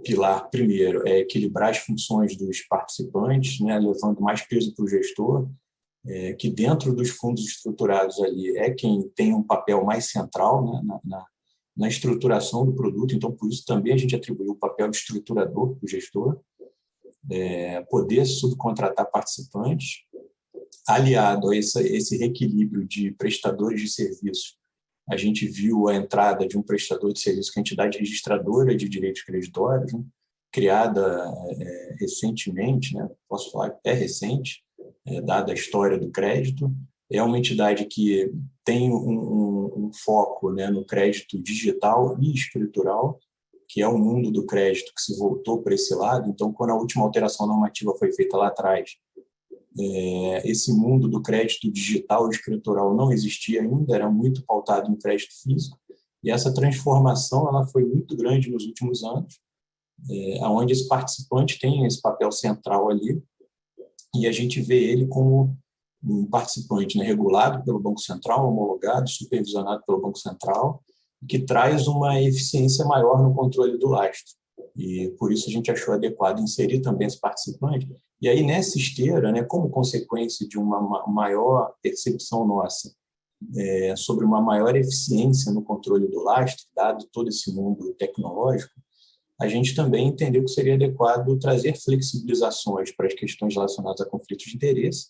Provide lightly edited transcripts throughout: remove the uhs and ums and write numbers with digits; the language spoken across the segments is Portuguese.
pilar, primeiro, é equilibrar as funções dos participantes, né, levando mais peso para o gestor, que dentro dos fundos estruturados ali é quem tem um papel mais central, né, na estruturação do produto. Então, por isso também a gente atribuiu o papel de estruturador para o gestor, poder subcontratar participantes, aliado a esse reequilíbrio de prestadores de serviços. A gente viu a entrada de um prestador de serviço que é a entidade registradora de direitos creditórios, né, criada recentemente, né, posso falar que é recente, dada a história do crédito. É uma entidade que tem um foco, né, no crédito digital e escritural, que é o mundo do crédito que se voltou para esse lado. Então, quando a última alteração normativa foi feita lá atrás, esse mundo do crédito digital e escritural não existia ainda, era muito pautado em crédito físico, e essa transformação ela foi muito grande nos últimos anos, onde esse participante tem esse papel central ali, e a gente vê ele como um participante, né, regulado pelo Banco Central, homologado, supervisionado pelo Banco Central, que traz uma eficiência maior no controle do lastro. E por isso a gente achou adequado inserir também esse participante. E aí, nessa esteira, né, como consequência de uma maior percepção nossa sobre uma maior eficiência no controle do lastro, dado todo esse mundo tecnológico, a gente também entendeu que seria adequado trazer flexibilizações para as questões relacionadas a conflitos de interesse.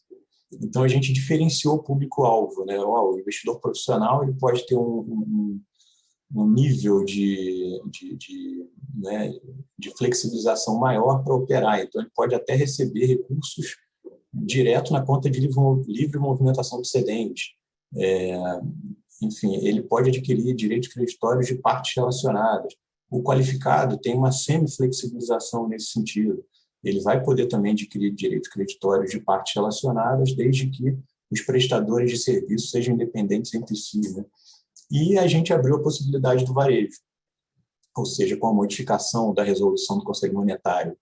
Então, a gente diferenciou o público-alvo, né? O investidor profissional ele pode ter um nível né, de flexibilização maior para operar. Então, ele pode até receber recursos direto na conta de livre movimentação do cedente. Enfim, ele pode adquirir direitos creditórios de partes relacionadas. O qualificado tem uma semi-flexibilização nesse sentido. Ele vai poder também adquirir direitos creditórios de partes relacionadas, desde que os prestadores de serviço sejam independentes entre si, né? E a gente abriu a possibilidade do varejo, ou seja, com a modificação da resolução do Conselho Monetário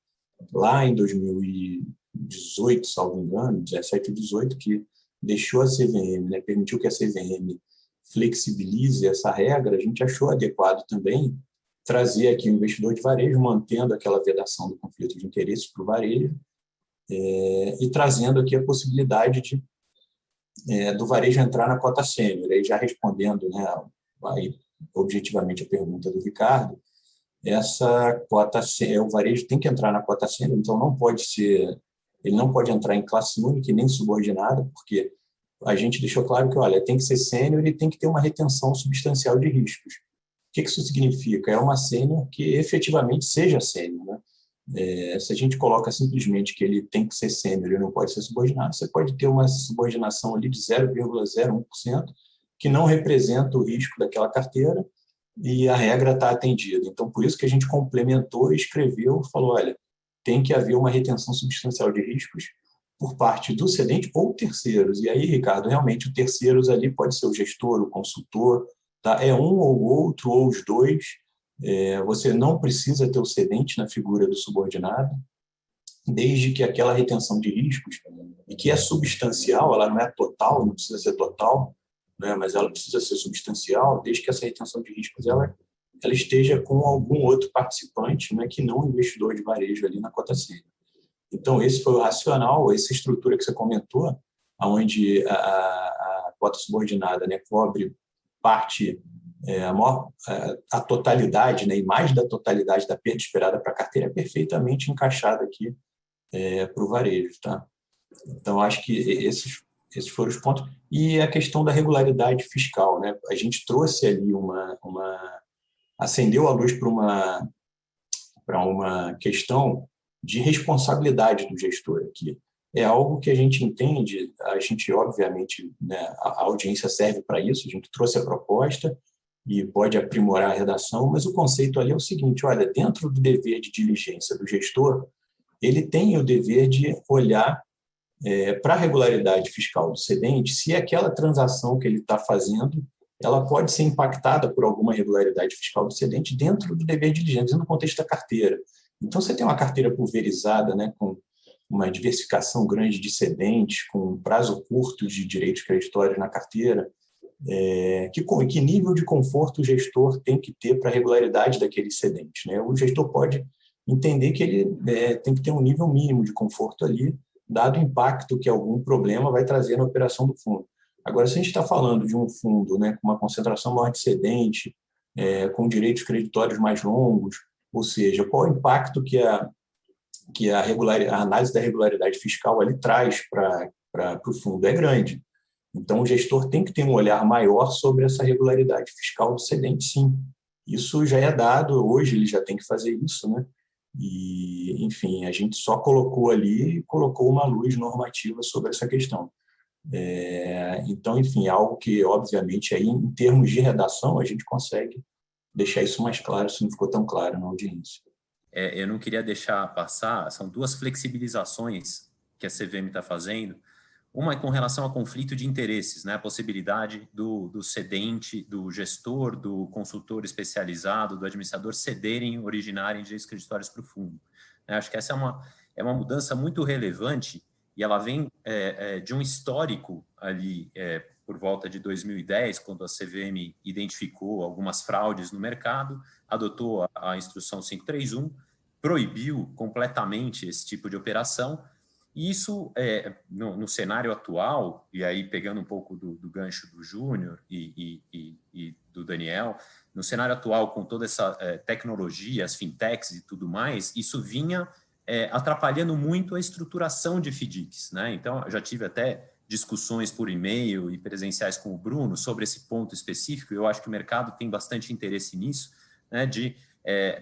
lá em 2018, salvo engano, 17 e 18, que deixou a CVM, né, permitiu que a CVM flexibilize essa regra. A gente achou adequado também trazer aqui o investidor de varejo, mantendo aquela vedação do conflito de interesses para o varejo, e trazendo aqui a possibilidade do varejo entrar na cota sênior. Aí já respondendo, né, aí, objetivamente a pergunta do Ricardo, essa cota o varejo tem que entrar na cota sênior, então ele não pode entrar em classe única e nem subordinada, porque a gente deixou claro que, olha, tem que ser sênior e tem que ter uma retenção substancial de riscos. O que isso significa? É uma sênior que efetivamente seja sênior, né? Se a gente coloca simplesmente que ele tem que ser sênior e não pode ser subordinado, você pode ter uma subordinação ali de 0,01%, que não representa o risco daquela carteira, e a regra está atendida. Então, por isso que a gente complementou e escreveu, falou, olha, tem que haver uma retenção substancial de riscos por parte do cedente ou terceiros. E aí, Ricardo, realmente, o terceiros ali pode ser o gestor, o consultor, tá? É um ou outro, ou os dois. Você não precisa ter o cedente na figura do subordinado, desde que aquela retenção de riscos, e que é substancial, ela não é total, não precisa ser total, né, mas ela precisa ser substancial, desde que essa retenção de riscos ela esteja com algum outro participante, né, que não o investidor de varejo ali na cota sênior. Então, esse foi o racional, essa estrutura que você comentou, onde a cota subordinada, né, cobre parte, a totalidade, né, e mais da totalidade da perda esperada para a carteira, é perfeitamente encaixada aqui para o varejo. Tá? Então, acho que esses foram os pontos. E a questão da regularidade fiscal, né? A gente trouxe ali acendeu a luz para uma questão de responsabilidade do gestor aqui. É algo que a gente entende, a gente, obviamente, né, a audiência serve para isso, a gente trouxe a proposta e pode aprimorar a redação, mas o conceito ali é o seguinte, olha, dentro do dever de diligência do gestor, ele tem o dever de olhar para a regularidade fiscal do cedente, se aquela transação que ele está fazendo, ela pode ser impactada por alguma irregularidade fiscal do cedente dentro do dever de diligência, no contexto da carteira. Então, você tem uma carteira pulverizada, né, com uma diversificação grande de cedentes, com um prazo curto de direitos creditórios na carteira, que nível de conforto o gestor tem que ter para a regularidade daquele cedente, né? O gestor pode entender que ele tem que ter um nível mínimo de conforto ali, dado o impacto que algum problema vai trazer na operação do fundo. Agora, se a gente está falando de um fundo, né, com uma concentração maior de excedente, com direitos creditórios mais longos, ou seja, qual o impacto que a análise da regularidade fiscal ali traz para o fundo é grande. Então, o gestor tem que ter um olhar maior sobre essa regularidade fiscal do cedente, sim. Isso já é dado, hoje ele já tem que fazer isso, né? E, enfim, a gente só colocou ali, colocou uma luz normativa sobre essa questão. Então, enfim, é algo que, obviamente, aí, em termos de redação, a gente consegue deixar isso mais claro, se não ficou tão claro na audiência. Eu não queria deixar passar, são duas flexibilizações que a CVM está fazendo. Uma é com relação ao conflito de interesses, né? A possibilidade do cedente, do gestor, do consultor especializado, do administrador cederem, originarem direitos creditórios para o fundo. Acho que essa é uma mudança muito relevante e ela vem de um histórico ali por volta de 2010, quando a CVM identificou algumas fraudes no mercado, adotou a instrução 531, proibiu completamente esse tipo de operação. E isso, no cenário atual, e aí pegando um pouco do gancho do Júnior e do Daniel, no cenário atual, com toda essa tecnologia, as fintechs e tudo mais, isso vinha atrapalhando muito a estruturação de FDICs, né? Então, eu já tive até discussões por e-mail e presenciais com o Bruno sobre esse ponto específico, e eu acho que o mercado tem bastante interesse nisso, né, de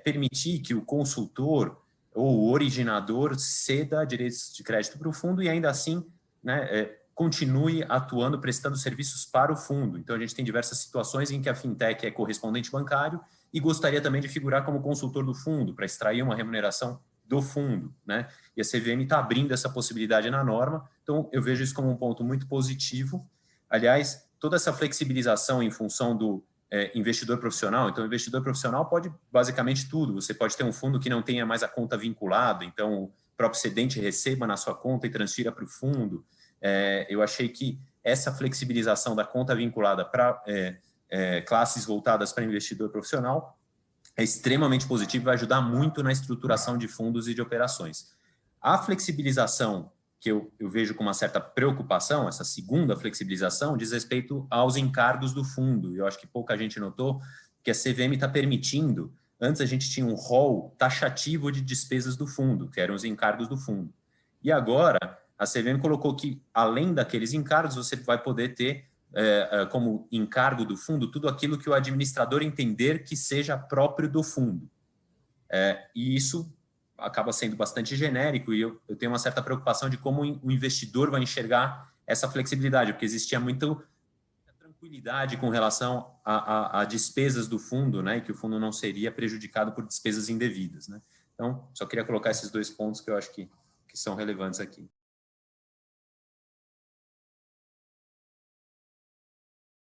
permitir que o consultor ou o originador ceda direitos de crédito para o fundo e ainda assim, né, continue atuando, prestando serviços para o fundo. Então, a gente tem diversas situações em que a fintech é correspondente bancário e gostaria também de figurar como consultor do fundo para extrair uma remuneração do fundo, né? E a CVM está abrindo essa possibilidade na norma, então eu vejo isso como um ponto muito positivo. Aliás, toda essa flexibilização em função do investidor profissional, então o investidor profissional pode basicamente tudo, você pode ter um fundo que não tenha mais a conta vinculada, então o próprio cedente receba na sua conta e transfira para o fundo. Eu achei que essa flexibilização da conta vinculada para classes voltadas para investidor profissional é extremamente positivo e vai ajudar muito na estruturação de fundos e de operações. A flexibilização que eu vejo com uma certa preocupação, essa segunda flexibilização, diz respeito aos encargos do fundo. Eu acho que pouca gente notou que a CVM está permitindo. Antes a gente tinha um rol taxativo de despesas do fundo, que eram os encargos do fundo. E agora a CVM colocou que, além daqueles encargos, você vai poder ter como encargo do fundo tudo aquilo que o administrador entender que seja próprio do fundo. E isso acaba sendo bastante genérico e eu tenho uma certa preocupação de como o investidor vai enxergar essa flexibilidade, porque existia muita tranquilidade com relação a despesas do fundo, né, e que o fundo não seria prejudicado por despesas indevidas, né? Então, só queria colocar esses dois pontos que eu acho que são relevantes aqui.